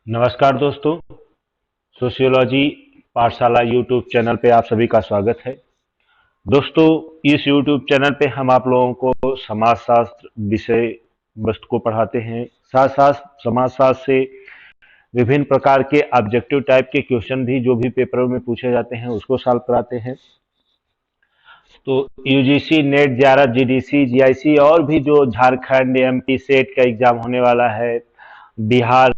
नमस्कार दोस्तों, सोशियोलॉजी पाठशाला यूट्यूब चैनल पे आप सभी का स्वागत है। दोस्तों, इस यूट्यूब चैनल पे हम आप लोगों को समाजशास्त्र विषय वस्तु को पढ़ाते हैं। साथ साथ समाजशास्त्र से विभिन्न प्रकार के ऑब्जेक्टिव टाइप के क्वेश्चन भी जो भी पेपरों में पूछे जाते हैं उसको सॉल्व कराते हैं। तो UGC, net, JRF, GDC, GIC और भी जो झारखंड एमपी सेट का एग्जाम होने वाला है, बिहार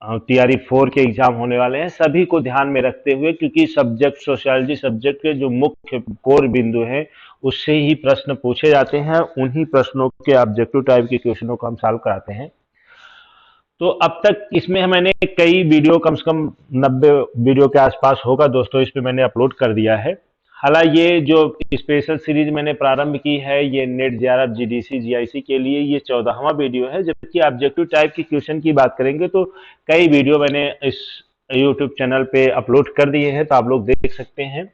टीआरई 4 के एग्जाम होने वाले हैं, सभी को ध्यान में रखते हुए, क्योंकि सब्जेक्ट सोशियोलॉजी सब्जेक्ट के जो मुख्य कोर बिंदु हैं उससे ही प्रश्न पूछे जाते हैं। उन्हीं प्रश्नों के ऑब्जेक्टिव टाइप के क्वेश्चनों को हम सॉल्व कराते हैं। तो अब तक इसमें मैंने कई वीडियो, कम से कम 90 वीडियो के आसपास होगा दोस्तों, इसमें मैंने अपलोड कर दिया है। हालांकि ये जो स्पेशल सीरीज मैंने प्रारंभ की है ये नेट, जेआरएफ, जीडीसी, जीआईसी के लिए ये 14वां वीडियो है, जबकि ऑब्जेक्टिव टाइप के क्वेश्चन की बात करेंगे तो कई वीडियो मैंने इस यूट्यूब चैनल पे अपलोड कर दिए हैं, तो आप लोग देख सकते हैं।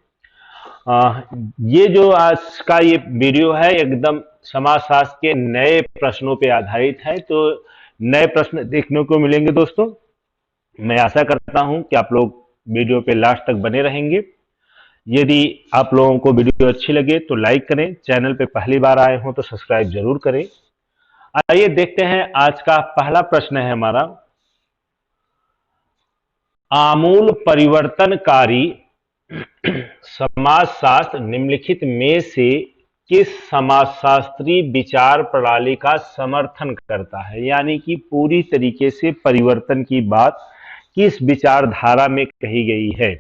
ये जो आज का ये वीडियो है एकदम समाजशास्त्र के नए प्रश्नों पे आधारित है, तो नए प्रश्न देखने को मिलेंगे दोस्तों। मैं आशा करता हूं कि आप लोग वीडियो पे लास्ट तक बने रहेंगे। यदि आप लोगों को वीडियो अच्छी लगे तो लाइक करें, चैनल पे पहली बार आए हो तो सब्सक्राइब जरूर करें। आइए देखते हैं, आज का पहला प्रश्न है हमारा, आमूल परिवर्तनकारी समाजशास्त्र निम्नलिखित में से किस समाजशास्त्री विचार प्रणाली का समर्थन करता है? यानी कि पूरी तरीके से परिवर्तन की बात किस विचारधारा में कही गई है?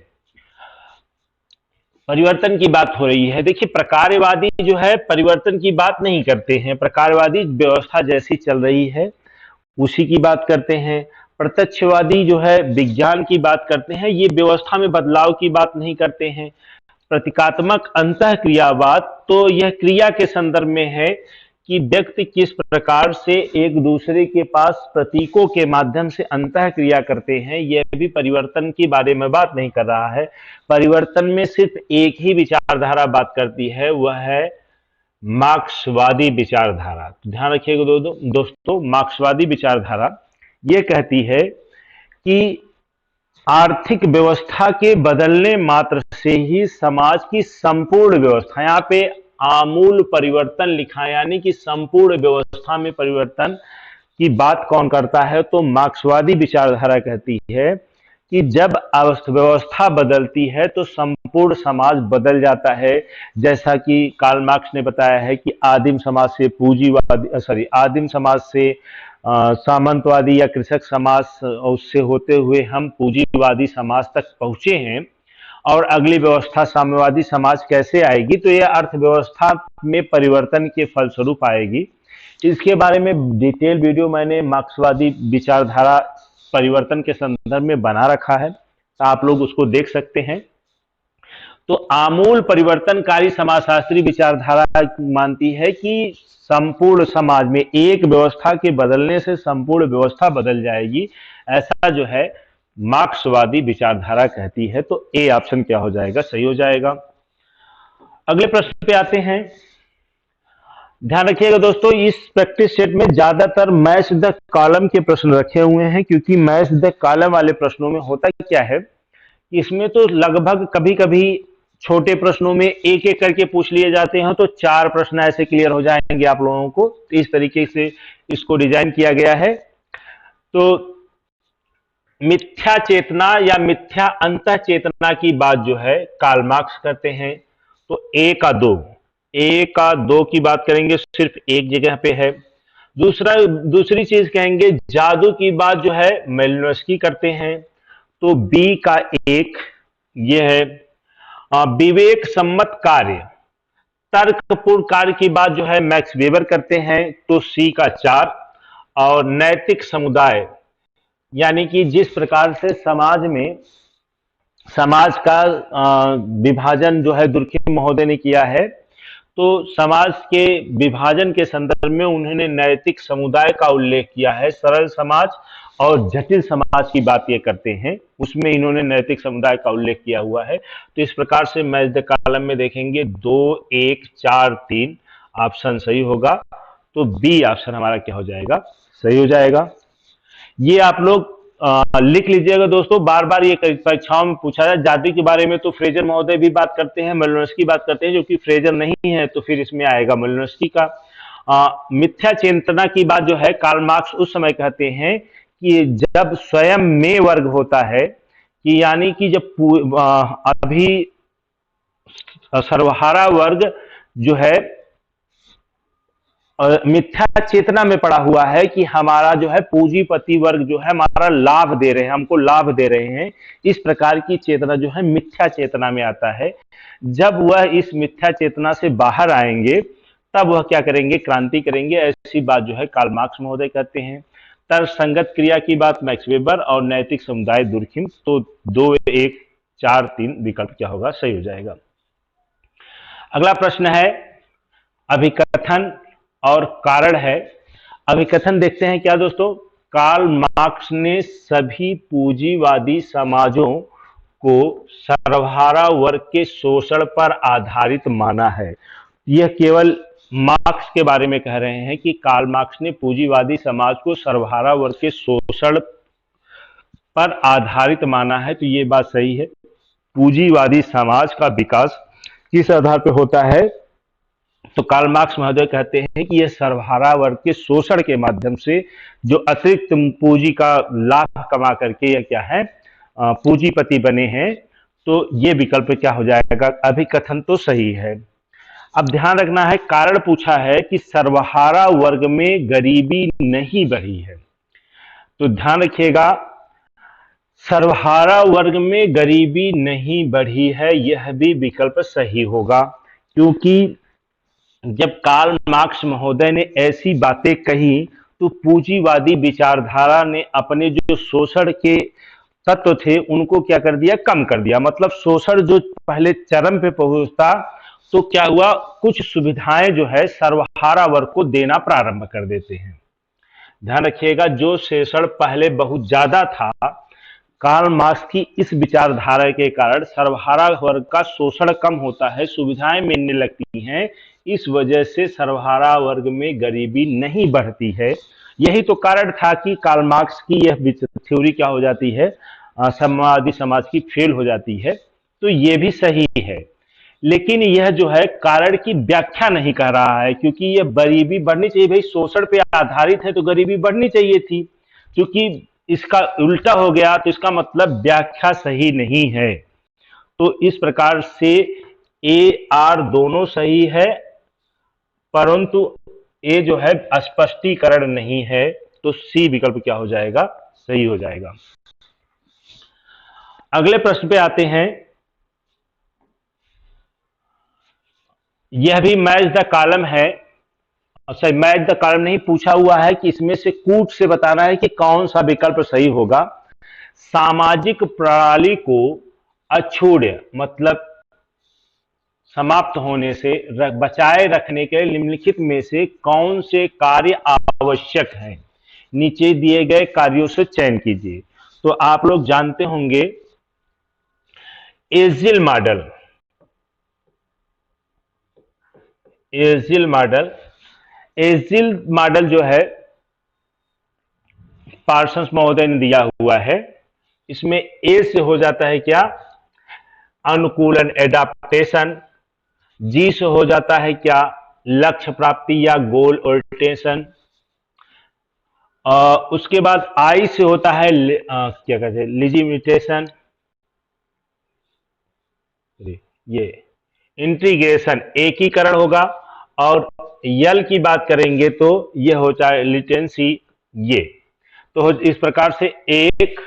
परिवर्तन की बात हो रही है। देखिए, प्रकारवादी जो है परिवर्तन की बात नहीं करते हैं, प्रकारवादी व्यवस्था जैसी चल रही है उसी की बात करते हैं। प्रत्यक्षवादी जो है विज्ञान की बात करते हैं, ये व्यवस्था में बदलाव की बात नहीं करते हैं। प्रतीकात्मक अंतःक्रियावाद तो यह क्रिया के संदर्भ में है कि व्यक्ति किस प्रकार से एक दूसरे के पास प्रतीकों के माध्यम से अंतः क्रिया करते हैं, यह भी परिवर्तन के बारे में बात नहीं कर रहा है। परिवर्तन में सिर्फ एक ही विचारधारा बात करती है, वह है मार्क्सवादी विचारधारा। तो ध्यान रखिएगा दोस्तों, मार्क्सवादी विचारधारा ये कहती है कि आर्थिक व्यवस्था के बदलने मात्र से ही समाज की संपूर्ण व्यवस्था, यहाँ पे आमूल परिवर्तन लिखा है, यानी कि संपूर्ण व्यवस्था में परिवर्तन की बात कौन करता है? तो मार्क्सवादी विचारधारा कहती है कि जब अर्थव्यवस्था बदलती है तो संपूर्ण समाज बदल जाता है। जैसा कि कार्ल मार्क्स ने बताया है कि आदिम समाज से आदिम समाज से सामंतवादी या कृषक समाज, उससे होते हुए हम पूंजीवादी समाज तक पहुंचे हैं, और अगली व्यवस्था साम्यवादी समाज कैसे आएगी? तो यह अर्थव्यवस्था में परिवर्तन के फलस्वरूप आएगी। इसके बारे में डिटेल वीडियो मैंने मार्क्सवादी विचारधारा परिवर्तन के संदर्भ में बना रखा है, तो आप लोग उसको देख सकते हैं। तो आमूल परिवर्तनकारी समाजशास्त्री विचारधारा मानती है कि संपूर्ण समाज में एक व्यवस्था के बदलने से संपूर्ण व्यवस्था बदल जाएगी, ऐसा जो है मार्क्सवादी विचारधारा कहती है। तो ए ऑप्शन क्या हो जाएगा? सही हो जाएगा। अगले प्रश्न पे आते हैं। ध्यान रखिएगा दोस्तों, इस प्रैक्टिस सेट में ज्यादातर मैच द कॉलम के प्रश्न रखे हुए हैं, क्योंकि मैच द कॉलम वाले प्रश्नों में होता क्या है, इसमें तो लगभग कभी कभी छोटे प्रश्नों में एक एक करके पूछ लिए जाते हैं, तो 4 प्रश्न ऐसे क्लियर हो जाएंगे आप लोगों को। इस तरीके से इसको डिजाइन किया गया है। तो मिथ्या चेतना या मिथ्या अंतः चेतना की बात जो है कार्ल मार्क्स करते हैं। तो ए का दो की बात करेंगे, सिर्फ एक जगह पे है। दूसरी चीज कहेंगे, जादू की बात जो है मेलिनोव्स्की करते हैं। तो बी का 1 ये है। विवेक सम्मत कार्य, तर्कपूर्ण कार्य की बात जो है मैक्स वेबर करते हैं। तो सी का 4। और नैतिक समुदाय, यानी कि जिस प्रकार से समाज का विभाजन जो है दुर्खिम महोदय ने किया है, तो समाज के विभाजन के संदर्भ में उन्होंने नैतिक समुदाय का उल्लेख किया है। सरल समाज और जटिल समाज की बात ये करते हैं, उसमें इन्होंने नैतिक समुदाय का उल्लेख किया हुआ है। तो इस प्रकार से मैच द कॉलम में देखेंगे 2, 1, 4, 3 ऑप्शन सही होगा। तो बी ऑप्शन हमारा क्या हो जाएगा? सही हो जाएगा। ये आप लोग लिख लीजिएगा दोस्तों, बार बार ये परीक्षाओं में पूछा जाए। जाति के बारे में तो फ्रेजर महोदय भी बात करते हैं, मालिनोव्स्की बात करते हैं, जो कि फ्रेजर नहीं है तो फिर इसमें आएगा मालिनोव्स्की का। मिथ्या चेतना की बात जो है, कार्ल मार्क्स उस समय कहते हैं कि जब स्वयं में वर्ग होता है, कि यानी कि जब अभी सर्वहारा वर्ग जो है मिथ्या चेतना में पड़ा हुआ है कि हमारा जो है पूंजीपति वर्ग जो है हमारा लाभ दे रहे हैं, हमको लाभ दे रहे हैं। इस प्रकार की चेतना जो है मिथ्या चेतना में आता है। जब वह इस मिथ्या चेतना से बाहर आएंगे तब वह क्या करेंगे, क्रांति करेंगे। ऐसी बात जो है कार्ल मार्क्स महोदय कहते हैं। तर्कसंगत क्रिया की बात मैक्स वेबर, और नैतिक समुदाय दुर्खिम। तो 2, 1, 4, 3 विकल्प क्या होगा, सही हो जाएगा। अगला प्रश्न है अभिकथन और कारण है। अभिकथन देखते हैं क्या दोस्तों। कार्ल मार्क्स ने सभी पूंजीवादी समाजों को सर्वहारा वर्ग के शोषण पर आधारित माना है। यह केवल मार्क्स के बारे में कह रहे हैं कि कार्ल मार्क्स ने पूंजीवादी समाज को सर्वहारा वर्ग के शोषण पर आधारित माना है। तो ये बात सही है। पूंजीवादी समाज का विकास किस आधार पर होता है, तो कार्ल मार्क्स महोदय कहते हैं कि यह सर्वहारा वर्ग के शोषण के माध्यम से जो अतिरिक्त पूंजी का लाभ कमा करके यह क्या है, पूंजीपति बने हैं। तो ये विकल्प क्या हो जाएगा, अभिकथन तो सही है। अब ध्यान रखना है, कारण पूछा है कि सर्वहारा वर्ग में गरीबी नहीं बढ़ी है। तो ध्यान रखिएगा, सर्वहारा वर्ग में गरीबी नहीं बढ़ी है, यह भी विकल्प सही होगा। क्योंकि जब कार्ल मार्क्स महोदय ने ऐसी बातें कही तो पूंजीवादी विचारधारा ने अपने जो शोषण के तत्व थे उनको क्या कर दिया, कम कर दिया। मतलब शोषण जो पहले चरम पे पहुंचता तो क्या हुआ, कुछ सुविधाएं जो है सर्वहारा वर्ग को देना प्रारंभ कर देते हैं। ध्यान रखिएगा, जो शोषण पहले बहुत ज्यादा था, कार्ल मार्क्स की इस विचारधारा के कारण सर्वहारा वर्ग का शोषण कम होता है, सुविधाएं मिलने लगती हैं। इस वजह से सर्वहारा वर्ग में गरीबी नहीं बढ़ती है। यही तो कारण था कि कार्ल मार्क्स की यह थ्योरी क्या हो जाती है, समाजवादी समाज की फेल हो जाती है। तो यह भी सही है, लेकिन यह जो है कारण की व्याख्या नहीं कर रहा है। क्योंकि यह गरीबी बढ़नी चाहिए, भाई शोषण पे आधारित है तो गरीबी बढ़नी चाहिए थी। क्योंकि इसका उल्टा हो गया तो इसका मतलब व्याख्या सही नहीं है। तो इस प्रकार से ए आर दोनों सही है, परंतु ए जो है स्पष्टीकरण नहीं है। तो सी विकल्प क्या हो जाएगा, सही हो जाएगा। अगले प्रश्न पे आते हैं। यह भी मैच द कॉलम है। अच्छा, मैच द कॉलम नहीं, पूछा हुआ है कि इसमें से कूट से बताना है कि कौन सा विकल्प सही होगा। सामाजिक प्रणाली को अछूड़े मतलब समाप्त होने से बचाए रखने के निम्नलिखित में से कौन से कार्य आवश्यक हैं, नीचे दिए गए कार्यों से चयन कीजिए। तो आप लोग जानते होंगे एजिल मॉडल। एजिल मॉडल जो है पार्सन्स महोदय ने दिया हुआ है। इसमें ए से हो जाता है क्या, अनुकूलन एडाप्टेशन। जी से हो जाता है क्या, लक्ष्य प्राप्ति या गोल ओरिएंटेशन। उसके बाद आई से होता है क्या कहते हैं, लिजिमिटेशन। ये इंटीग्रेशन एकीकरण होगा। और यल की बात करेंगे तो ये होता है लिटेंसी। ये तो इस प्रकार से 1,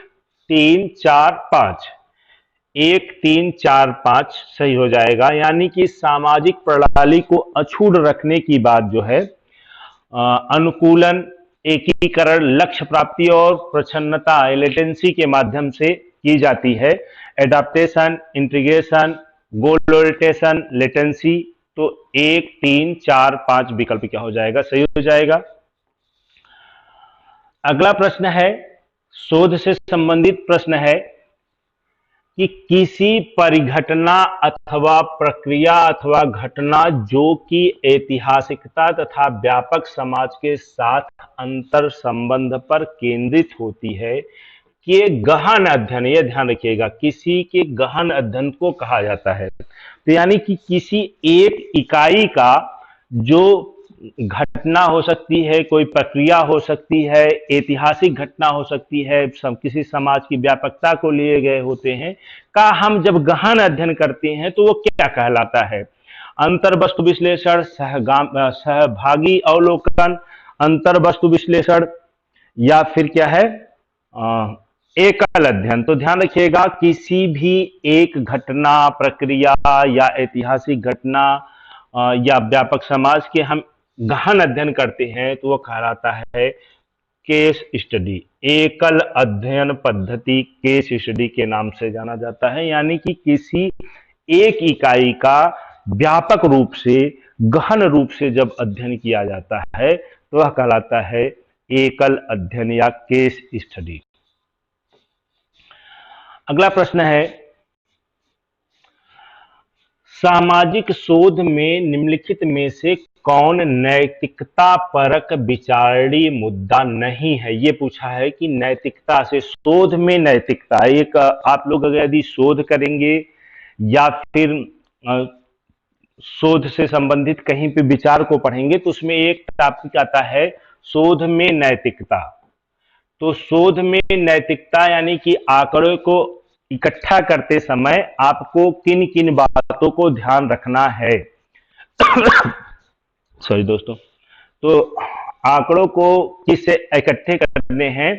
3, 4, 5, 1, 3, 4, 5 सही हो जाएगा। यानी कि सामाजिक प्रणाली को अछूट रखने की बात जो है अनुकूलन, एकीकरण, लक्ष्य प्राप्ति और प्रच्छन्नता लेटेंसी के माध्यम से की जाती है। एडाप्टेशन, इंटीग्रेशन, गोल ओरिएंटेशन, लेटेंसी। तो 1, 3, 4, 5 विकल्प क्या हो जाएगा, सही हो जाएगा। अगला प्रश्न है, शोध से संबंधित प्रश्न है कि किसी परिघटना अथवा प्रक्रिया अथवा घटना जो कि ऐतिहासिकता तथा व्यापक समाज के साथ अंतर संबंध पर केंद्रित होती है, के गहन अध्ययन, यह ध्यान रखिएगा, किसी के गहन अध्ययन को कहा जाता है। तो यानी कि किसी एक इकाई का जो घटना हो सकती है, कोई प्रक्रिया हो सकती है, ऐतिहासिक घटना हो सकती है, किसी समाज की व्यापकता को लिए गए होते हैं, का हम जब गहन अध्ययन करते हैं तो वो क्या कहलाता है? अंतर वस्तु विश्लेषण, सहभागी अवलोकन, अंतर वस्तु विश्लेषण, या फिर क्या है, एकल अध्ययन। तो ध्यान रखिएगा, किसी भी एक घटना, प्रक्रिया या ऐतिहासिक घटना या व्यापक समाज के हम गहन अध्ययन करते हैं तो वो कहलाता है केस स्टडी। एकल अध्ययन पद्धति केस स्टडी के नाम से जाना जाता है। यानी कि किसी एक इकाई का व्यापक रूप से, गहन रूप से जब अध्ययन किया जाता है तो वह कहलाता है एकल अध्ययन या केस स्टडी। अगला प्रश्न है, सामाजिक शोध में निम्नलिखित में से कौन नैतिकता परक विचारणीय मुद्दा नहीं है? ये पूछा है कि नैतिकता से, शोध में नैतिकता, एक आप लोग अगर यदि शोध करेंगे या फिर शोध से संबंधित कहीं पे विचार को पढ़ेंगे तो उसमें एक टॉपिक आता है शोध में नैतिकता। तो शोध में नैतिकता यानी कि आंकड़ों को इकट्ठा करते समय आपको किन किन बातों को ध्यान रखना है। सॉरी दोस्तों, तो आंकड़ों को किससे इकट्ठे करने हैं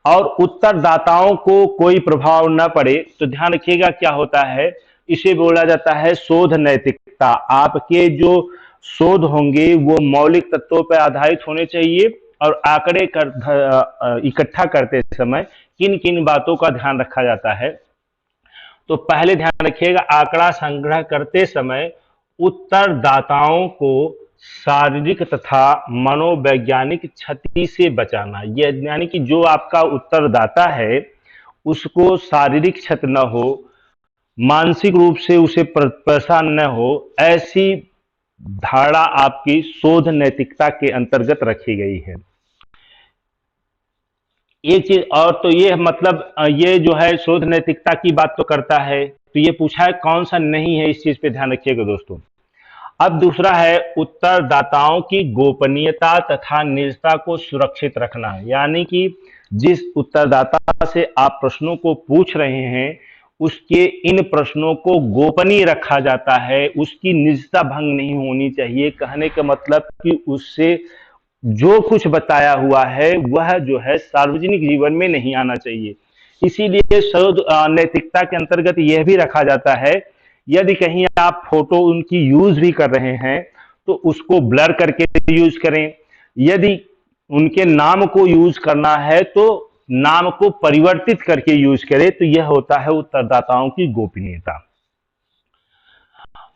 और उत्तरदाताओं को कोई प्रभाव न पड़े। तो ध्यान रखिएगा क्या होता है, इसे बोला जाता है शोध नैतिकता। आपके जो शोध होंगे वो मौलिक तत्वों पर आधारित होने चाहिए और आंकड़े इकट्ठा करते समय किन किन बातों का ध्यान रखा जाता है। तो पहले ध्यान रखिएगा, आंकड़ा संग्रह करते समय उत्तरदाताओं को शारीरिक तथा मनोवैज्ञानिक क्षति से बचाना। यह यानी कि जो आपका उत्तरदाता है उसको शारीरिक क्षति न हो, मानसिक रूप से उसे परेशान न हो, ऐसी धारणा आपकी शोध नैतिकता के अंतर्गत रखी गई है। एक चीज और, तो ये मतलब ये जो है शोध नैतिकता की बात तो करता है, तो ये पूछा है कौन सा नहीं है, इस चीज पे ध्यान रखिएगा दोस्तों। अब दूसरा है उत्तरदाताओं की गोपनीयता तथा निजता को सुरक्षित रखना। यानी कि जिस उत्तरदाता से आप प्रश्नों को पूछ रहे हैं उसके इन प्रश्नों को गोपनीय रखा जाता है, उसकी निजता भंग नहीं होनी चाहिए। कहने का मतलब कि उससे जो कुछ बताया हुआ है वह जो है सार्वजनिक जीवन में नहीं आना चाहिए। इसीलिए शोध नैतिकता के अंतर्गत यह भी रखा जाता है, यदि कहीं आप फोटो उनकी यूज भी कर रहे हैं तो उसको ब्लर करके यूज करें। यदि उनके नाम को यूज करना है तो नाम को परिवर्तित करके यूज करें। तो यह होता है उत्तरदाताओं की गोपनीयता।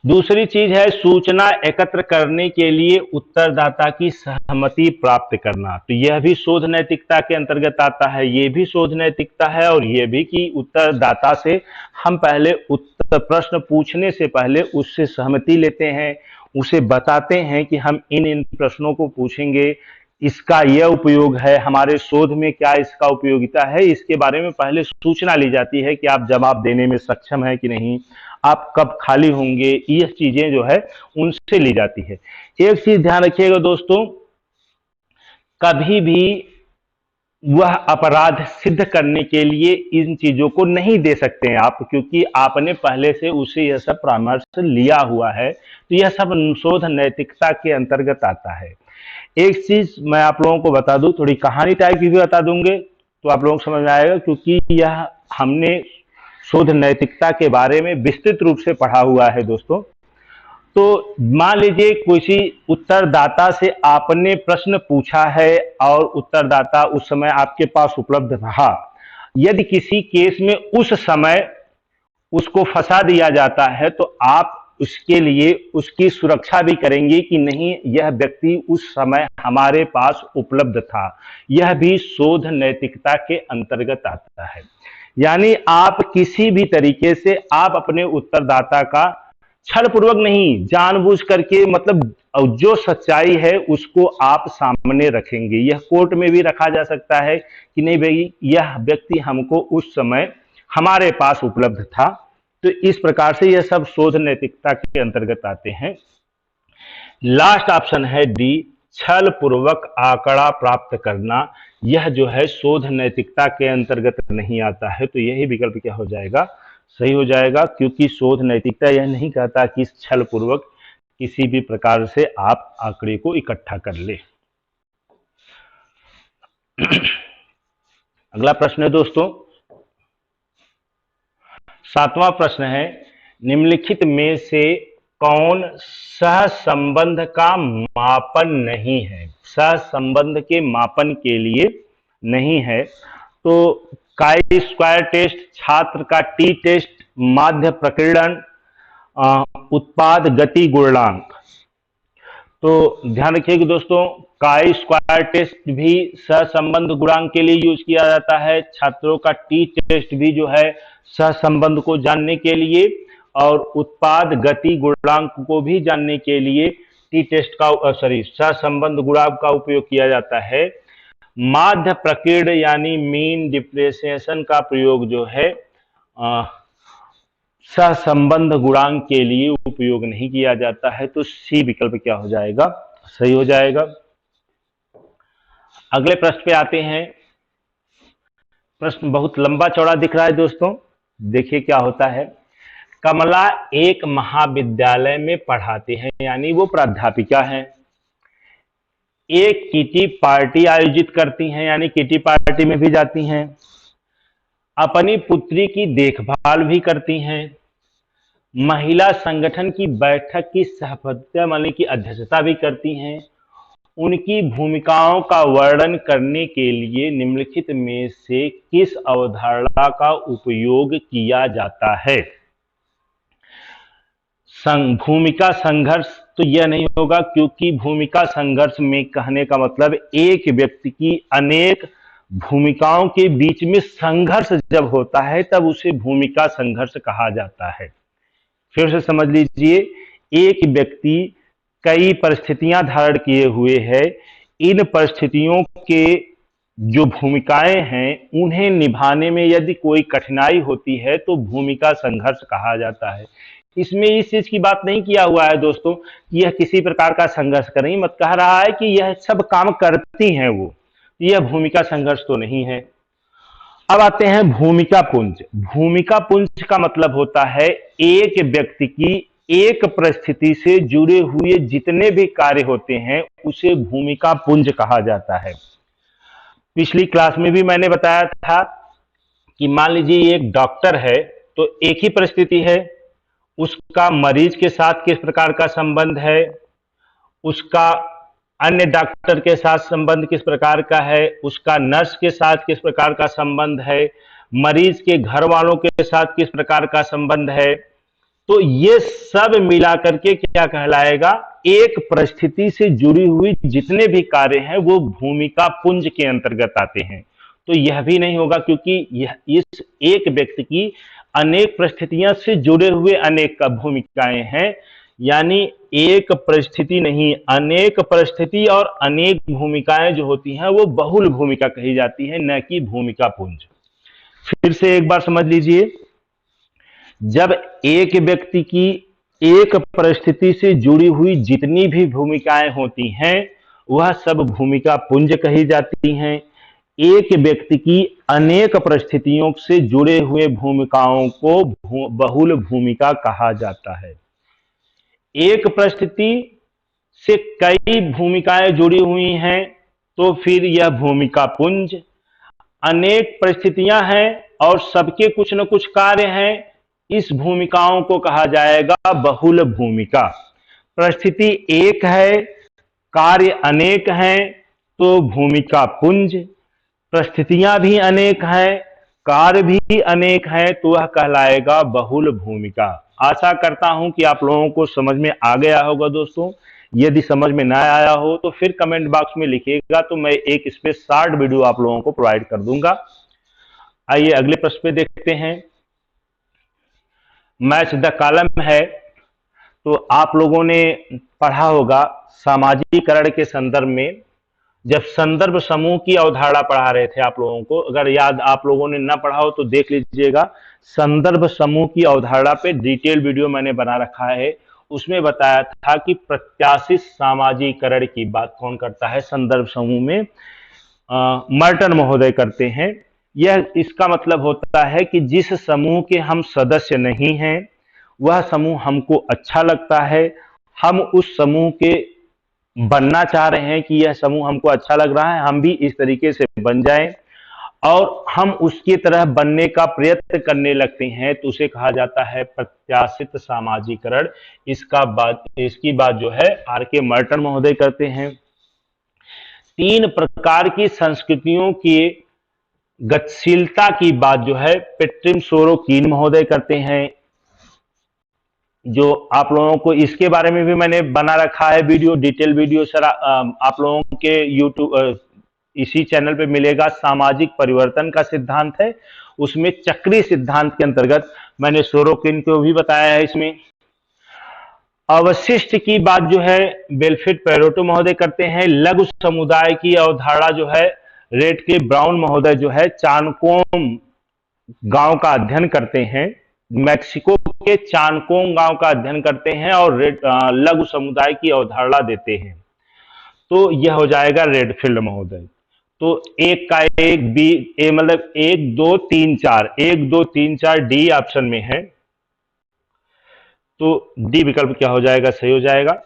दूसरी चीज है सूचना एकत्र करने के लिए उत्तरदाता की सहमति प्राप्त करना। तो यह भी शोध नैतिकता के अंतर्गत आता है। यह भी शोध नैतिकता है और यह भी कि उत्तरदाता से हम पहले उत्तर प्रश्न पूछने से पहले उससे सहमति लेते हैं, उसे बताते हैं कि हम इन इन प्रश्नों को पूछेंगे, इसका यह उपयोग है, हमारे शोध में क्या इसका उपयोगिता है, इसके बारे में पहले सूचना ली जाती है कि आप जवाब देने में सक्षम है कि नहीं, आप कब खाली होंगे, ये चीजें जो है उनसे ली जाती है। एक चीज ध्यान रखिएगा दोस्तों, कभी भी वह अपराध सिद्ध करने के लिए इन चीजों को नहीं दे सकते हैं आप, क्योंकि आपने पहले से उसे यह सब परामर्श लिया हुआ है। तो यह सब शोध नैतिकता के अंतर्गत आता है। एक चीज मैं आप लोगों को बता दूं, थोड़ी कहानी टाइप की भी बता दूंगे तो आप लोगों को समझ में आएगा, क्योंकि यह हमने शोध नैतिकता के बारे में विस्तृत रूप से पढ़ा हुआ है दोस्तों। तो मान लीजिए किसी उत्तरदाता से आपने प्रश्न पूछा है और उत्तरदाता उस समय आपके पास उपलब्ध रहा। यदि किसी केस में उस समय उसको फंसा दिया जाता है तो आप उसके लिए उसकी सुरक्षा भी करेंगे कि नहीं, यह व्यक्ति उस समय हमारे पास उपलब्ध था। यह भी शोध नैतिकता के अंतर्गत आता है। यानी आप किसी भी तरीके से आप अपने उत्तरदाता का छलपूर्वक नहीं, जानबूझ करके, मतलब जो सच्चाई है उसको आप सामने रखेंगे। यह कोर्ट में भी रखा जा सकता है कि नहीं भाई, यह व्यक्ति हमको उस समय हमारे पास उपलब्ध था। तो इस प्रकार से यह सब शोध नैतिकता के अंतर्गत आते हैं। लास्ट ऑप्शन है डी, छल पूर्वक आंकड़ा प्राप्त करना। यह जो है शोध नैतिकता के अंतर्गत नहीं आता है। तो यही विकल्प क्या हो जाएगा, सही हो जाएगा, क्योंकि शोध नैतिकता यह नहीं कहता कि छल पूर्वक किसी भी प्रकार से आप आंकड़े को इकट्ठा कर ले। अगला प्रश्न है दोस्तों, 7वां प्रश्न है, निम्नलिखित में से कौन सहसंबंध का मापन नहीं है? सहसंबंध के मापन के लिए नहीं है। तो काई स्क्वायर टेस्ट, छात्र का टी टेस्ट, माध्य प्रकीर्णन, उत्पाद गति गुणांक। तो ध्यान रखिएगा दोस्तों, काई स्क्वायर टेस्ट भी सहसंबंध गुणांक के लिए यूज किया जाता है। छात्रों का टी टेस्ट भी जो है सहसंबंध को जानने के लिए, और उत्पाद गति गुणांक को भी जानने के लिए टी टेस्ट का सहसंबंध गुणांक का उपयोग किया जाता है। माध्य प्रकीर्ण यानी मीन डिफ्रेंशिएशन का प्रयोग जो है सहसंबंध गुणांक के लिए उपयोग नहीं किया जाता है। तो सी विकल्प क्या हो जाएगा, सही हो जाएगा। अगले प्रश्न पे आते हैं। प्रश्न बहुत लंबा चौड़ा दिख रहा है दोस्तों, देखिए क्या होता है। कमला एक महाविद्यालय में पढ़ाते हैं, यानी वो प्राध्यापिका हैं। एक किटी पार्टी आयोजित करती हैं, यानी किटी पार्टी में भी जाती हैं। अपनी पुत्री की देखभाल भी करती हैं। महिला संगठन की बैठक की सभापतित्व माने की अध्यक्षता भी करती हैं। उनकी भूमिकाओं का वर्णन करने के लिए निम्नलिखित में से किस अवधारणा का उपयोग किया जाता है? भूमिका संघर्ष तो यह नहीं होगा, क्योंकि भूमिका संघर्ष में कहने का मतलब एक व्यक्ति की अनेक भूमिकाओं के बीच में संघर्ष जब होता है तब उसे भूमिका संघर्ष कहा जाता है। फिर से समझ लीजिए, एक व्यक्ति कई परिस्थितियां धारण किए हुए है। इन परिस्थितियों के जो भूमिकाएं हैं उन्हें निभाने में यदि कोई कठिनाई होती है तो भूमिका संघर्ष कहा जाता है। इसमें इस चीज की बात नहीं किया हुआ है दोस्तों कि यह किसी प्रकार का संघर्ष कर रही, मत कह रहा है कि यह सब काम करती हैं वो, यह भूमिका संघर्ष तो नहीं है। अब आते हैं भूमिका पुंज। भूमिका पुंज का मतलब होता है एक व्यक्ति की एक परिस्थिति से जुड़े हुए जितने भी कार्य होते हैं उसे भूमिका पुंज कहा जाता है। पिछली क्लास में भी मैंने बताया था कि मान लीजिए एक डॉक्टर है, तो एक ही परिस्थिति है, उसका मरीज के साथ किस प्रकार का संबंध है, उसका अन्य डॉक्टर के साथ संबंध किस प्रकार का है, उसका नर्स के साथ किस प्रकार का संबंध है, मरीज के घर वालों के साथ किस प्रकार का संबंध है। तो ये सब मिलाकर के क्या कहलाएगा, एक परिस्थिति से जुड़ी हुई जितने भी कार्य हैं वो भूमिका पुंज के अंतर्गत आते हैं। तो यह भी नहीं होगा, क्योंकि यह इस एक व्यक्ति की अनेक परिस्थितियां से जुड़े हुए अनेक भूमिकाएं हैं, यानी एक परिस्थिति नहीं, अनेक परिस्थिति और अनेक भूमिकाएं जो होती हैं वो बहुल भूमिका कही जाती है, न कि भूमिका पुंज। फिर से एक बार समझ लीजिए, जब एक व्यक्ति की एक परिस्थिति से जुड़ी हुई जितनी भी भूमिकाएं होती हैं वह सब भूमिका पुंज कही जाती हैं। एक व्यक्ति की अनेक परिस्थितियों से जुड़े हुए भूमिकाओं को बहुल भूमिका कहा जाता है। एक परिस्थिति से कई भूमिकाएं जुड़ी हुई हैं तो फिर यह भूमिका पुंज। अनेक परिस्थितियां हैं और सबके कुछ न कुछ कार्य हैं, इस भूमिकाओं को कहा जाएगा बहुल भूमिका। परिस्थिति एक है, कार्य अनेक हैं तो भूमिका पुंज। परिस्थितियां भी अनेक हैं, कार्य भी अनेक हैं तो वह कहलाएगा बहुल भूमिका। आशा करता हूं कि आप लोगों को समझ में आ गया होगा दोस्तों। यदि समझ में ना आया हो तो फिर कमेंट बॉक्स में लिखिएगा, तो मैं एक इस पे शॉर्ट वीडियो आप लोगों को प्रोवाइड कर दूंगा। आइए अगले प्रश्न पे देखते हैं। मैच द कॉलम है, तो आप लोगों ने पढ़ा होगा सामाजिकीकरण के संदर्भ में, जब संदर्भ समूह की अवधारणा पढ़ा रहे थे आप लोगों को, अगर याद आप लोगों ने ना पढ़ा हो तो देख लीजिएगा। संदर्भ समूह की अवधारणा पे डिटेल वीडियो मैंने बना रखा है। उसमें बताया था कि प्रत्याशित सामाजिकरण की बात कौन करता है संदर्भ समूह में, मर्टन महोदय करते हैं। यह इसका मतलब होता है कि जिस समूह के हम सदस्य नहीं हैं, वह समूह हमको अच्छा लगता है, हम उस समूह के बनना चाह रहे हैं कि यह समूह हमको अच्छा लग रहा है, हम भी इस तरीके से बन जाएं और हम उसकी तरह बनने का प्रयत्न करने लगते हैं, तो उसे कहा जाता है प्रत्याशित सामाजिकरण। इसकी बात जो है आर के मर्टन महोदय करते हैं। 3 प्रकार की संस्कृतियों की गतिशीलता की बात जो है पेट्रिम सोरोकिन महोदय करते हैं, जो आप लोगों को इसके बारे में भी मैंने बना रखा है वीडियो, डिटेल वीडियो सर आप लोगों के यूट्यूब इसी चैनल पे मिलेगा। सामाजिक परिवर्तन का सिद्धांत है, उसमें चक्रीय सिद्धांत के अंतर्गत मैंने सोरोकिन को भी बताया है। इसमें अवशिष्ट की बात जो है बेलफिट पेरोटो महोदय करते हैं। लघु समुदाय की अवधारणा जो है रेडक्लिफ ब्राउन महोदय जो है चानकोम गांव का अध्ययन करते हैं, मैक्सिको के चानकोंग गांव का अध्ययन करते हैं और लघु समुदाय की अवधारणा देते हैं। तो यह हो जाएगा रेडफील्ड महोदय। तो एक का एक बी ए मतलब 1 2 3 4 1 2 3 4 डी ऑप्शन में है, तो डी विकल्प क्या हो जाएगा, सही हो जाएगा।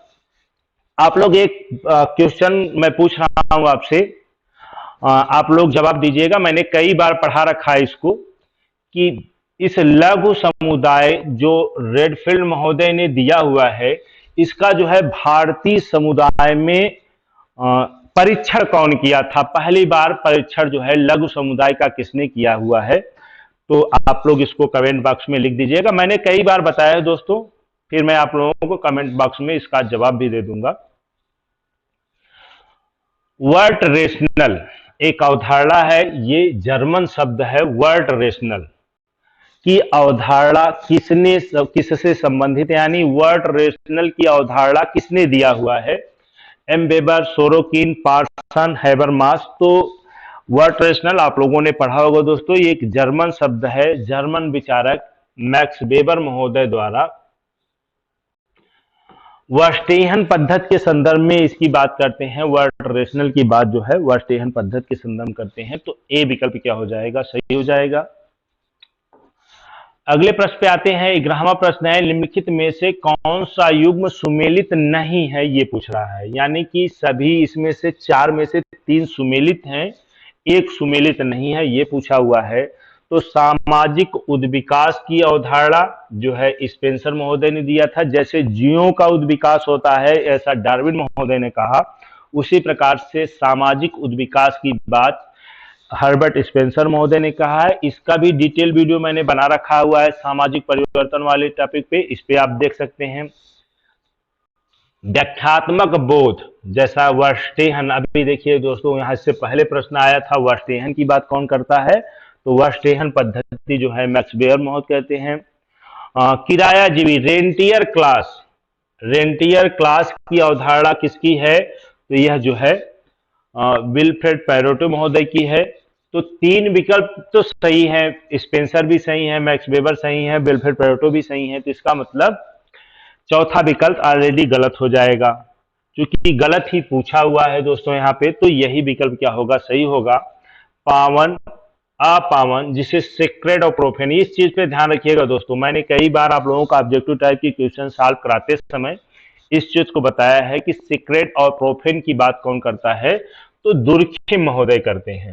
आप लोग एक क्वेश्चन मैं पूछ रहा हूं आपसे, आप लोग जवाब दीजिएगा। मैंने कई बार पढ़ा रखा है इसको कि इस लघु समुदाय जो रेडफील्ड महोदय ने दिया हुआ है, इसका जो है भारतीय समुदाय में परीक्षण कौन किया था, पहली बार परीक्षण जो है लघु समुदाय का किसने किया हुआ है, तो आप लोग इसको कमेंट बॉक्स में लिख दीजिएगा। मैंने कई बार बताया है दोस्तों, फिर मैं आप लोगों को कमेंट बॉक्स में इसका जवाब भी दे दूंगा। वर्ट रेशनल एक अवधारणा है, ये जर्मन शब्द है। वर्ट रेशनल की अवधारणा किससे संबंधित, यानी वर्ट रेशनल की अवधारणा किसने दिया हुआ है, M Weber, Sorokin, Parson, Habermas. तो वर्ट रेशनल आप लोगों ने पढ़ा होगा दोस्तों, ये एक जर्मन शब्द है, जर्मन विचारक मैक्स वेबर महोदय द्वारा वर्स्टेहन पद्धति के संदर्भ में इसकी बात करते हैं। वर्ट रेशनल की बात जो है वर्स्टेहन पद्धति के संदर्भ में करते हैं, तो ए विकल्प क्या हो जाएगा, सही हो जाएगा। अगले प्रश्न पे आते हैं। 11वां प्रश्न है, निम्नलिखित में से कौन सा युग्म सुमेलित नहीं है, ये पूछ रहा है। यानी कि सभी इसमें से 4 में से 3 सुमेलित हैं, एक सुमेलित नहीं है, ये पूछा हुआ है। तो सामाजिक उद्विकास की अवधारणा जो है स्पेंसर महोदय ने दिया था। जैसे जीवों का उद्विकास होता है, ऐसा डार्विन महोदय ने कहा, उसी प्रकार से सामाजिक उद्विकास की बात हर्बर्ट स्पेंसर महोदय ने कहा है। इसका भी डिटेल वीडियो मैंने बना रखा हुआ है सामाजिक परिवर्तन वाले टॉपिक पे, इस पे आप देख सकते हैं। व्याख्यात्मक बोध जैसा वर्स्टेहन, अभी देखिए दोस्तों यहाँ से पहले प्रश्न आया था वर्स्टेहन की बात कौन करता है, तो वर्स्टेहन पद्धति जो है मैक्स वेबर महोदय कहते हैं। किरायाजीवी रेंटियर क्लास की अवधारणा किसकी है, तो यह जो है विल्फ्रेड पेरोटो महोदय की है। तो 3 विकल्प तो सही है, स्पेंसर भी सही है, मैक्स वेबर सही है, विल्फ्रेड पेरोटो भी सही है, तो इसका मतलब चौथा विकल्प ऑलरेडी गलत हो जाएगा, क्योंकि गलत ही पूछा हुआ है दोस्तों यहाँ पे। तो यही विकल्प क्या होगा, सही होगा, पावन अपावन, जिसे सीक्रेट और प्रोफेन। इस चीज पे ध्यान रखिएगा दोस्तों, मैंने कई बार आप लोगों का ऑब्जेक्टिव टाइप की क्वेश्चन सॉल्व कराते समय इस चीज को बताया है कि सीक्रेट और प्रोफेन की बात कौन करता है, तो दुर्खिम महोदय करते हैं।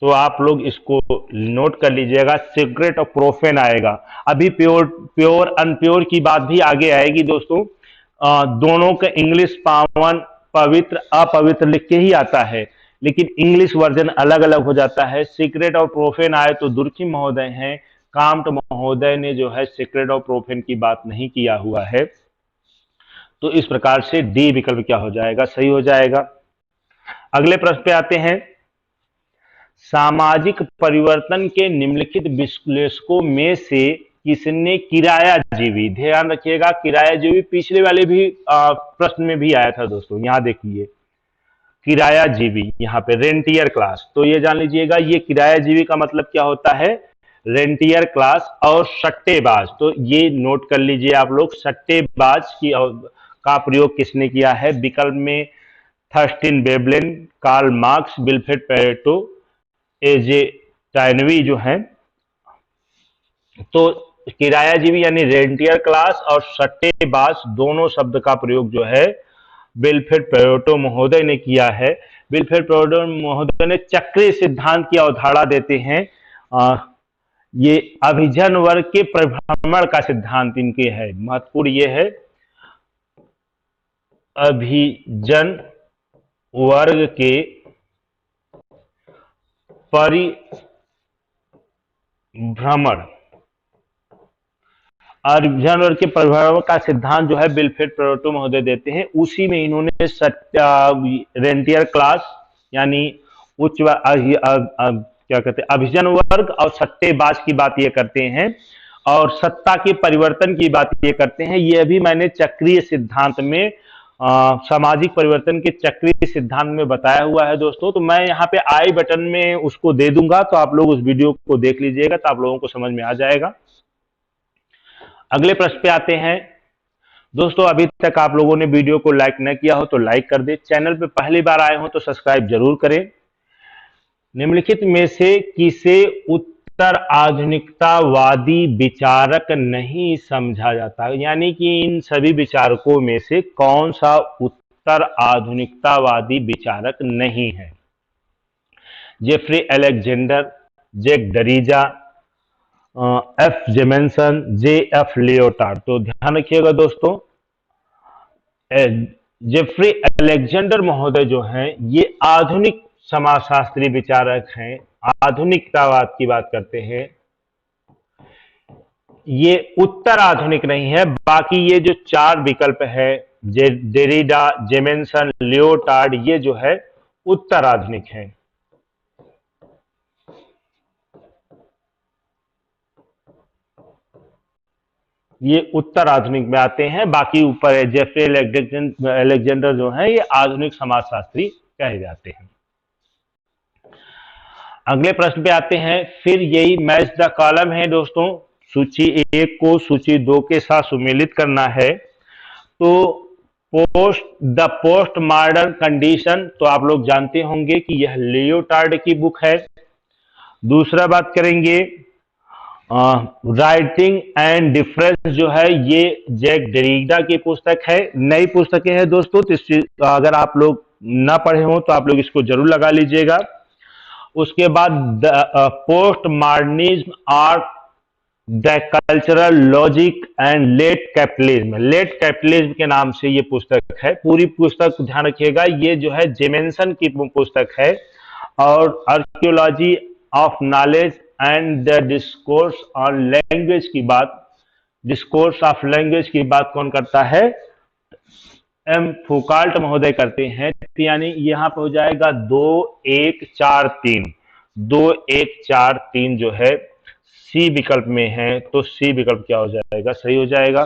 तो आप लोग इसको नोट कर लीजिएगा, सीक्रेट और प्रोफेन आएगा। अभी प्योर अनप्योर की बात भी आगे आएगी दोस्तों। दोनों का इंग्लिश पावन पवित्र अपवित्र लिख के ही आता है, लेकिन इंग्लिश वर्जन अलग अलग हो जाता है। सीक्रेट और प्रोफेन आए तो दुर्खिम महोदय हैं, काम्ट महोदय ने जो है सीक्रेट और प्रोफेन की बात नहीं किया हुआ है। तो इस प्रकार से डी विकल्प क्या हो जाएगा, सही हो जाएगा। अगले प्रश्न पे आते हैं। सामाजिक परिवर्तन के निम्नलिखित विश्लेषकों में से किसने किराया जीवी, ध्यान रखिएगा किराया जीवी पिछले वाले भी प्रश्न में भी आया था दोस्तों। यहाँ देखिए किराया जीवी, यहाँ पे रेंटियर क्लास, तो ये जान लीजिएगा ये किराया जीवी का मतलब क्या होता है, रेंटियर क्लास। और सट्टेबाज, तो ये नोट कर लीजिए आप लोग, सट्टेबाज की का प्रयोग किसने किया है, विकल्प में Thorstein Veblen, Karl Marx, Vilfredo Pareto, AJ Toynbee जो है। तो किराया जीवी यानी रेंटियर क्लास और सट्टेबाज दोनों शब्द का प्रयोग जो है विल्फ्रेड पेरेटो महोदय ने किया है। विल्फ्रेड पेरेटो महोदय ने चक्रीय सिद्धांत की अवधारणा देते हैं। ये अभिजन वर्ग के परिभ्रमण का सिद्धांत इनके है, महत्वपूर्ण ये है अभिजन वर्ग के परिभ्रमण, अभिजन वर्ग के परिभ्रमण का सिद्धांत जो है विल्फ्रेड पेरेटो महोदय देते हैं। उसी में इन्होंने रेंटियर क्लास यानी उच्च क्या कहते हैं अभिजन वर्ग और सट्टेबाज की बात ये करते हैं, और सत्ता के परिवर्तन की बात ये करते हैं। ये भी मैंने चक्रीय सिद्धांत में सामाजिक परिवर्तन के चक्रीय सिद्धांत में बताया हुआ है दोस्तों। तो मैं यहाँ पे आई बटन में उसको दे दूंगा, तो आप लोग उस वीडियो को देख लीजिएगा, तो आप लोगों को समझ में आ जाएगा। अगले प्रश्न पे आते हैं दोस्तों। अभी तक आप लोगों ने वीडियो को लाइक न किया हो तो लाइक कर दे, चैनल पे पहली बार आए हो तो सब्सक्राइब जरूर करें। निम्नलिखित में से किसे उत्तर आधुनिकतावादी विचारक नहीं समझा जाता, यानी कि इन सभी विचारकों में से कौन सा उत्तर आधुनिकतावादी विचारक नहीं है, Jeffrey Alexander, Jacques Derrida, F Jameson, J F Lyotard. तो ध्यान रखिएगा दोस्तों, जेफ्री अलेक्जेंडर महोदय जो हैं ये आधुनिक समाजशास्त्री विचारक हैं, आधुनिकतावाद की बात करते हैं। ये उत्तर आधुनिक नहीं है, बाकी ये जो चार विकल्प है डेरिडा, जेमेंसन, लियोटार्ड, ये जो है उत्तर आधुनिक है। ये उत्तर आधुनिक में आते हैं, बाकी ऊपर है जेफ्री अलेक्जेंडर जो है ये आधुनिक समाजशास्त्री कहे जाते हैं। अगले प्रश्न पे आते हैं। फिर यही मैच द कॉलम है दोस्तों, सूची 1 को सूची 2 के साथ सुमेलित करना है। तो द पोस्ट मॉडर्न कंडीशन, तो आप लोग जानते होंगे कि यह लियोटार्ड की बुक है। दूसरा बात करेंगे राइटिंग एंड डिफरेंस जो है ये जैक डेरिडा की पुस्तक है। नई पुस्तकें हैं दोस्तों, तो अगर आप लोग ना पढ़े हो तो आप लोग इसको जरूर लगा लीजिएगा। उसके बाद पोस्ट मॉडर्निज्म और the cultural logic and late capitalism, late capitalism के नाम से ये पुस्तक है। पूरी पुस्तक ध्यान रखिएगा, ये जो है जेमेंसन की पुस्तक है। और archaeology of knowledge and the discourse on language की बात, डिस्कोर्स ऑफ लैंग्वेज की बात कौन करता है, एम फुकाल्ट महोदय करते हैं। यानी यहाँ पे हो जाएगा 2 1 4 3, 2 1 4 3 जो है सी विकल्प में है, तो सी विकल्प क्या हो जाएगा, सही हो जाएगा।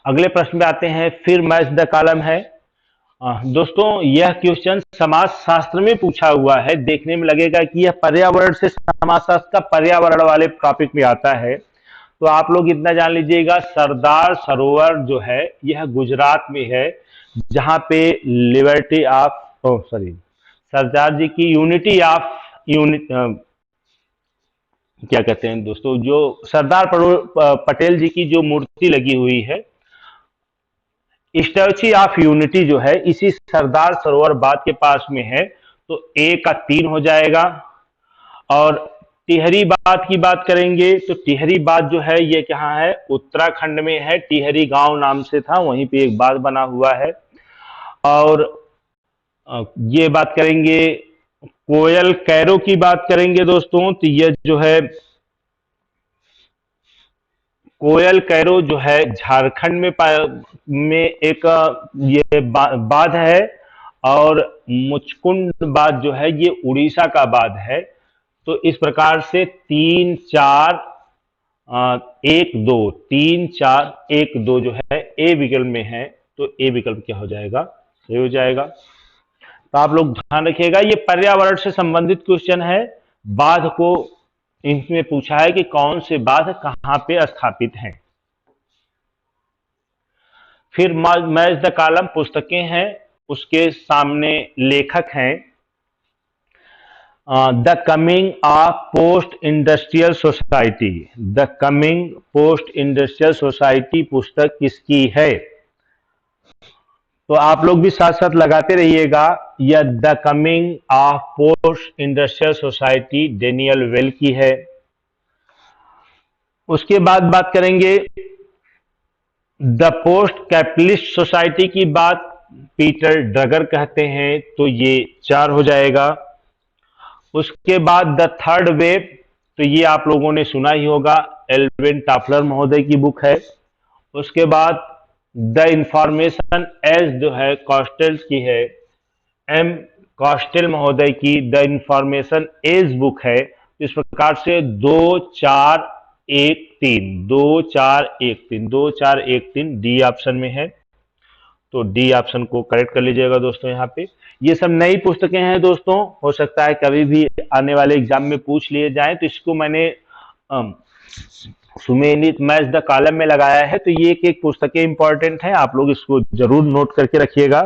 अगले प्रश्न पे आते हैं। फिर मैच द कॉलम है दोस्तों, यह क्वेश्चन समाज शास्त्र में पूछा हुआ है। देखने में लगेगा कि यह पर्यावरण से समाजशास्त्र का पर्यावरण वाले टॉपिक में आता है। तो आप लोग इतना जान लीजिएगा, सरदार सरोवर जो है यह गुजरात में है, जहां पे लिबर्टी ऑफ सरदार जी की यूनिटी ऑफ क्या कहते हैं दोस्तों, जो सरदार पटेल जी की जो मूर्ति लगी हुई है, स्टैच्यू ऑफ यूनिटी जो है इसी सरदार सरोवर बांध के पास में है। तो ए का 3 हो जाएगा। और टिहरी बांध की बात करेंगे तो टिहरी बांध जो है ये कहाँ है, उत्तराखंड में है। टिहरी गांव नाम से था, वहीं पे एक बांध बना हुआ है। और ये बात करेंगे कोयल कैरो की बात करेंगे दोस्तों, तो ये जो है कोयल कैरो जो है झारखंड में एक ये बांध है। और मुचकुंड बांध जो है ये उड़ीसा का बांध है। तो इस प्रकार से 3 4 1 2, 3 4 1 2 जो है ए विकल्प में है, तो ए विकल्प क्या हो जाएगा, सही हो जाएगा। तो आप लोग ध्यान रखिएगा, ये पर्यावरण से संबंधित क्वेश्चन है। बांध को इसमें पूछा है कि कौन से बांध कहां पे स्थापित हैं। फिर मैच द कॉलम पुस्तकें हैं, उसके सामने लेखक हैं the coming of post industrial society. The coming post industrial society पुस्तक किसकी है? तो आप लोग भी साथ साथ लगाते रहिएगा। यह the coming of post industrial society Daniel well की है। उसके बाद बात करेंगे द पोस्ट कैपिटलिस्ट सोसाइटी की बात, पीटर ड्रगर कहते हैं, तो ये 4 हो जाएगा। उसके बाद द थर्ड वेव, तो ये आप लोगों ने सुना ही होगा, एल्विन टॉफलर महोदय की बुक है। उसके बाद द इंफॉर्मेशन एज जो है कॉस्टेल की है, एम कॉस्टेल महोदय की द इंफॉर्मेशन एज बुक है। इस प्रकार से 2 4 1 3, 2 4 1 3, 2 4 1 3 डी ऑप्शन में है, तो डी ऑप्शन को करेक्ट कर लीजिएगा दोस्तों। यहाँ पे ये सब नई पुस्तकें हैं दोस्तों, हो सकता है कभी भी आने वाले एग्जाम में पूछ लिए जाए, तो इसको मैंने सुमेलित मैच द कॉलम में लगाया है। तो ये एक पुस्तकें इंपॉर्टेंट है, आप लोग इसको जरूर नोट करके रखिएगा।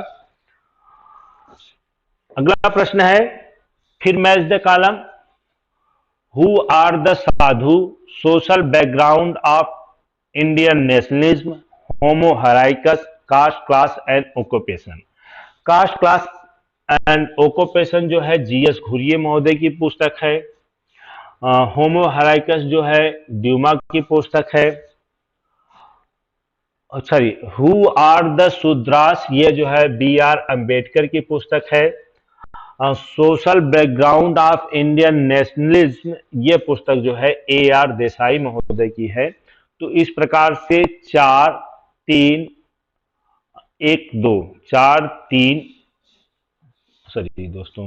अगला प्रश्न है फिर match the column, who are the sadhu, social background of Indian nationalism, homo hierarchicus, caste class and occupation. Caste class and occupation जो है जीएस घुरिये महोदय की पुस्तक है। होमो हराइकस जो है ड्यूमा की पुस्तक है। Sorry, who are the Shudras, ये जो है बी आर अंबेडकर की पुस्तक है। Social background of Indian nationalism, ये पुस्तक जो है ए आर देसाई महोदय की है। तो इस प्रकार से 4 3 1 2, 4 3, सॉरी दोस्तों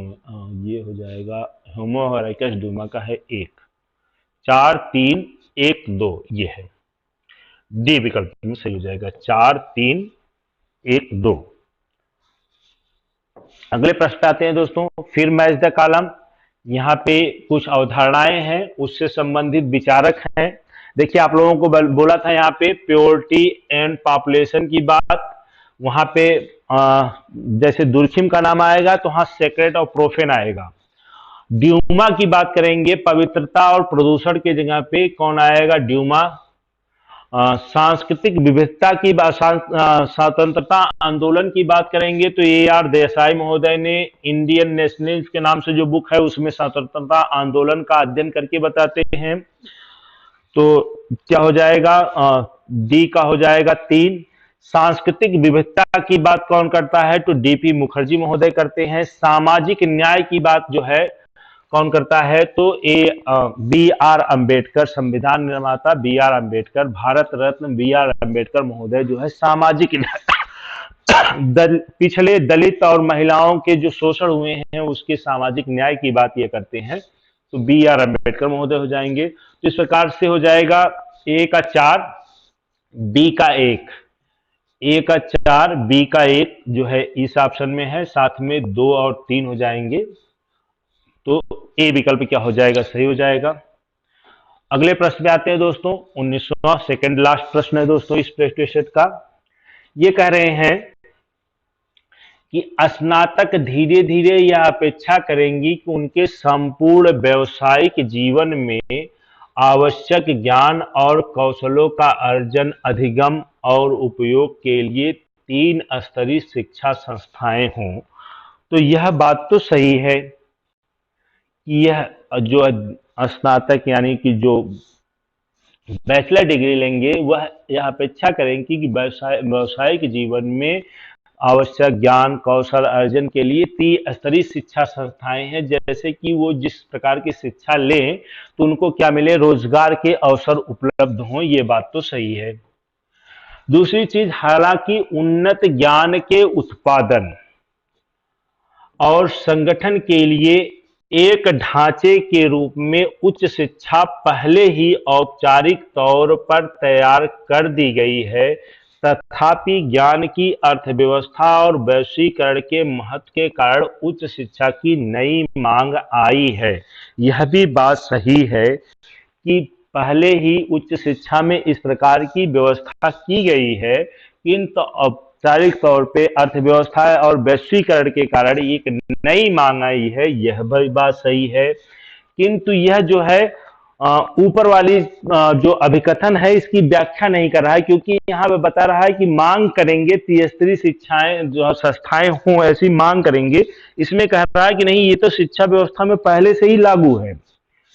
ये हो जाएगा होमो हराइकस ड्यूमा का है 1, 4 3 1 2, ये है डी विकल्प में सही हो जाएगा, 4 3 1 2। अगले प्रश्न पे आते हैं दोस्तों, फिर मैच द कॉलम। यहाँ पे कुछ अवधारणाएं हैं, उससे संबंधित विचारक हैं। देखिए आप लोगों को बोला था यहाँ पे प्योरिटी एंड पॉपुलेशन की बात, वहां पे जैसे दुर्खिम का नाम आएगा तो वहां सेक्रेट और प्रोफेन आएगा। ड्यूमा की बात करेंगे, पवित्रता और प्रदूषण की जगह पे कौन आएगा, ड्यूमा। सांस्कृतिक विविधता की बात, स्वतंत्रता आंदोलन की बात करेंगे तो ए आर देसाई महोदय ने इंडियन नेशनलिज्म के नाम से जो बुक है उसमें स्वतंत्रता आंदोलन का अध्ययन करके बताते हैं। तो क्या हो जाएगा, डी का हो जाएगा 3। सांस्कृतिक विविधता की बात कौन करता है, तो डीपी मुखर्जी महोदय करते हैं। सामाजिक न्याय की बात जो है कौन करता है, तो बी आर अंबेडकर, संविधान निर्माता B R Ambedkar, Bharat Ratna B R Ambedkar महोदय जो है सामाजिक न्याय पिछले दलित और महिलाओं के जो शोषण हुए हैं उसके सामाजिक न्याय की बात ये करते हैं, तो बी आर अंबेडकर महोदय हो जाएंगे। तो इस प्रकार से हो जाएगा ए का 4, बी का 1, ए का 4, बी का 1 जो है इस ऑप्शन में है, साथ में 2 और 3 हो जाएंगे, तो ए विकल्प क्या हो जाएगा, सही हो जाएगा। अगले प्रश्न पे आते हैं दोस्तों, 19वां सेकंड लास्ट प्रश्न है दोस्तों इस प्रतिशत का। ये कह रहे हैं कि स्नातक धीरे धीरे यह अपेक्षा करेंगी कि उनके संपूर्ण व्यावसायिक जीवन में आवश्यक ज्ञान और कौशलों का अर्जन, अधिगम और उपयोग के लिए 3 स्तरीय शिक्षा संस्थाएं हों। तो यह बात तो सही है कि यह जो स्नातक यानी कि जो बैचलर डिग्री लेंगे वह यह अपेक्षा करेंगे कि व्यावसायिक जीवन में आवश्यक ज्ञान कौशल अर्जन के लिए 3 स्तरीय शिक्षा संस्थाएं हैं, जैसे कि वो जिस प्रकार की शिक्षा लें तो उनको क्या मिले, रोजगार के अवसर उपलब्ध हों। ये बात तो सही है। दूसरी चीज, हालांकि उन्नत ज्ञान के उत्पादन और संगठन के लिए एक ढांचे के रूप में उच्च शिक्षा पहले ही औपचारिक तौर पर तैयार कर दी गई है, तथापि ज्ञान की अर्थव्यवस्था और वैश्वीकरण के महत्व के कारण उच्च शिक्षा की नई मांग आई है। यह भी बात सही है कि पहले ही उच्च शिक्षा में इस प्रकार की व्यवस्था की गई है, किंतु औपचारिक तौर पे अर्थव्यवस्था और वैश्वीकरण के कारण एक नई मांग आई है। यह भी बात सही है, किंतु यह जो है ऊपर वाली जो अभिकथन है इसकी व्याख्या नहीं कर रहा है, क्योंकि यहाँ पे बता रहा है कि मांग करेंगे, त्रिस्तरीय शिक्षाएं जो संस्थाएं हों ऐसी मांग करेंगे। इसमें कह रहा है कि नहीं, ये तो शिक्षा व्यवस्था में पहले से ही लागू है,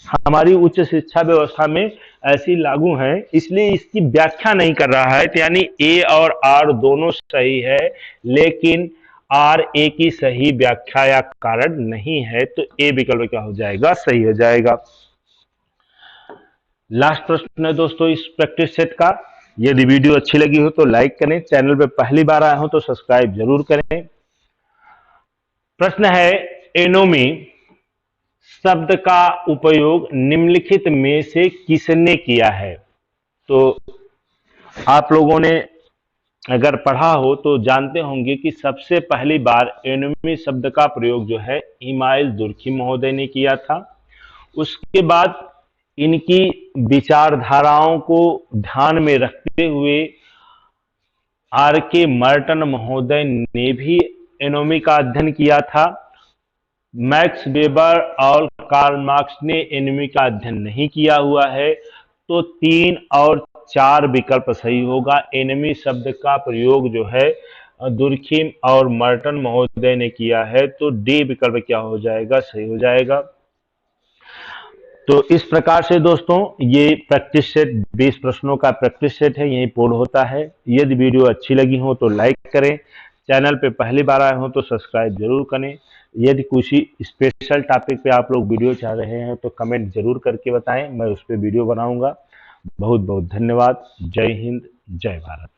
हमारी उच्च शिक्षा व्यवस्था में ऐसी लागू है, इसलिए इसकी व्याख्या नहीं कर रहा है। तो यानी ए और आर दोनों सही है, लेकिन आर ए की सही व्याख्या या कारण नहीं है, तो ए विकल्प क्या हो जाएगा, सही हो जाएगा। लास्ट प्रश्न है दोस्तों इस प्रैक्टिस सेट का। यदि वीडियो अच्छी लगी हो तो लाइक करें, चैनल पे पहली बार आए हो तो सब्सक्राइब जरूर करें। प्रश्न है, एनोमी शब्द का उपयोग निम्नलिखित में से किसने किया है? तो आप लोगों ने अगर पढ़ा हो तो जानते होंगे कि सबसे पहली बार एनोमी शब्द का प्रयोग जो है इमाइल दुर्खिम महोदय ने किया था। उसके बाद इनकी विचारधाराओं को ध्यान में रखते हुए आर के मर्टन महोदय ने भी एनोमी का अध्ययन किया था। मैक्स वेबर और कार्ल मार्क्स ने एनोमी का अध्ययन नहीं किया हुआ है, तो 3 और 4 विकल्प सही होगा। एनोमी शब्द का प्रयोग जो है दुर्खिम और मर्टन महोदय ने किया है, तो डी विकल्प क्या हो जाएगा, सही हो जाएगा। तो इस प्रकार से दोस्तों ये प्रैक्टिस सेट 20 प्रश्नों का प्रैक्टिस सेट है, यही पूर्ण होता है। यदि वीडियो अच्छी लगी हो तो लाइक करें, चैनल पे पहली बार आए हो तो सब्सक्राइब जरूर करें। यदि कुछ स्पेशल टॉपिक पे आप लोग वीडियो चाह रहे हैं तो कमेंट जरूर करके बताएं, मैं उस पर वीडियो बनाऊंगा। बहुत बहुत धन्यवाद। जय हिंद, जय भारत।